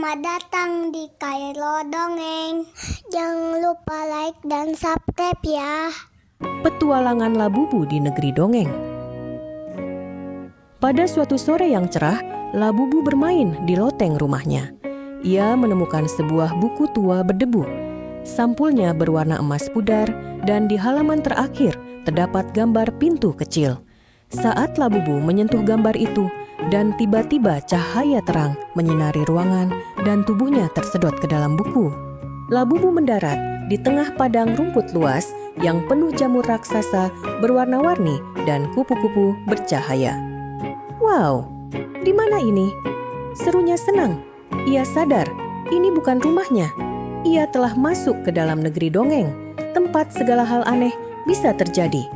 Selamat datang di Kairo Dongeng. Jangan lupa like dan subscribe ya. Petualangan Labubu di negeri dongeng. Pada suatu sore yang cerah, Labubu bermain di loteng rumahnya. Ia menemukan sebuah buku tua berdebu. Sampulnya berwarna emas pudar dan di halaman terakhir terdapat gambar pintu kecil. Saat Labubu menyentuh gambar itu, dan tiba-tiba cahaya terang menyinari ruangan dan tubuhnya tersedot ke dalam buku. Labubu mendarat di tengah padang rumput luas yang penuh jamur raksasa berwarna-warni dan kupu-kupu bercahaya. Wow, di mana ini? Serunya senang. Ia sadar ini bukan rumahnya. Ia telah masuk ke dalam negeri dongeng, tempat segala hal aneh bisa terjadi.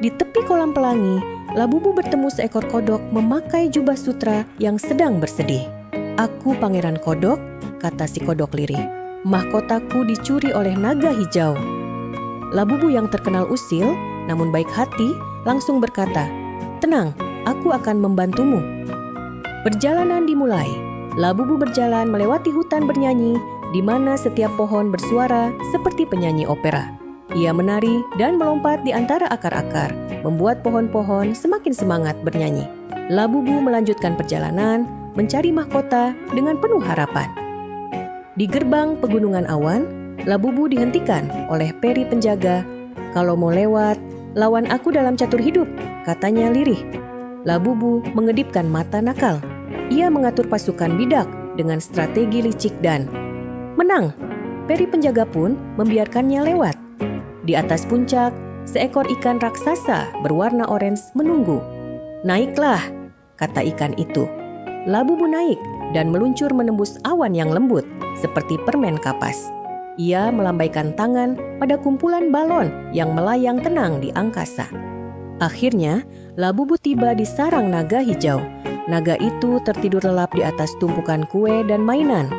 Di tepi kolam pelangi, Labubu bertemu seekor kodok memakai jubah sutra yang sedang bersedih. "Aku pangeran kodok," kata si kodok lirih. "Mahkotaku dicuri oleh naga hijau." Labubu yang terkenal usil, namun baik hati, langsung berkata, "Tenang, aku akan membantumu." Perjalanan dimulai. Labubu berjalan melewati hutan bernyanyi, di mana setiap pohon bersuara seperti penyanyi opera. Ia menari dan melompat di antara akar-akar, membuat pohon-pohon semakin semangat bernyanyi. Labubu melanjutkan perjalanan, mencari mahkota dengan penuh harapan. Di gerbang pegunungan awan, Labubu dihentikan oleh peri penjaga. "Kalau mau lewat, lawan aku dalam catur hidup," katanya lirih. Labubu mengedipkan mata nakal. Ia mengatur pasukan bidak dengan strategi licik dan menang. Peri penjaga pun membiarkannya lewat. Di atas puncak, seekor ikan raksasa berwarna orange menunggu. "Naiklah," kata ikan itu. Labubu naik dan meluncur menembus awan yang lembut seperti permen kapas. Ia melambaikan tangan pada kumpulan balon yang melayang tenang di angkasa. Akhirnya, Labubu tiba di sarang naga hijau. Naga itu tertidur lelap di atas tumpukan kue dan mainan.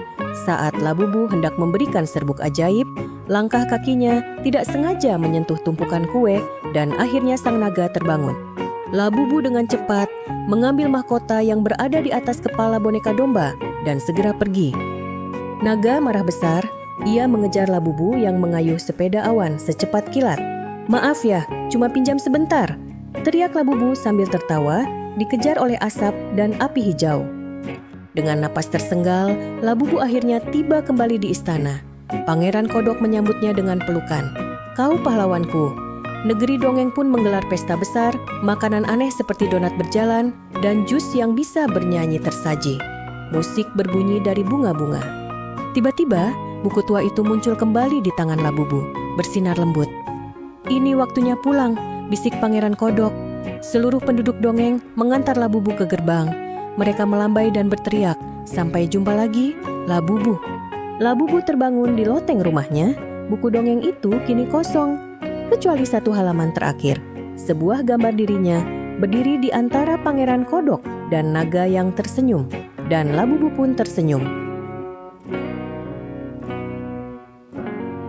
Saat Labubu hendak memberikan serbuk ajaib, langkah kakinya tidak sengaja menyentuh tumpukan kue dan akhirnya sang naga terbangun. Labubu dengan cepat mengambil mahkota yang berada di atas kepala boneka domba dan segera pergi. Naga marah besar, ia mengejar Labubu yang mengayuh sepeda awan secepat kilat. "Maaf ya, cuma pinjam sebentar," teriak Labubu sambil tertawa, dikejar oleh asap dan api hijau. Dengan napas tersenggal, Labubu akhirnya tiba kembali di istana. Pangeran Kodok menyambutnya dengan pelukan. "Kau pahlawanku." Negeri dongeng pun menggelar pesta besar, makanan aneh seperti donat berjalan, dan jus yang bisa bernyanyi tersaji. Musik berbunyi dari bunga-bunga. Tiba-tiba, buku tua itu muncul kembali di tangan Labubu, bersinar lembut. "Ini waktunya pulang," bisik Pangeran Kodok. Seluruh penduduk dongeng mengantar Labubu ke gerbang. Mereka melambai dan berteriak, "Sampai jumpa lagi, Labubu." Labubu terbangun di loteng rumahnya. Buku dongeng itu kini kosong, kecuali satu halaman terakhir. Sebuah gambar dirinya berdiri di antara Pangeran Kodok dan naga yang tersenyum. Dan Labubu pun tersenyum.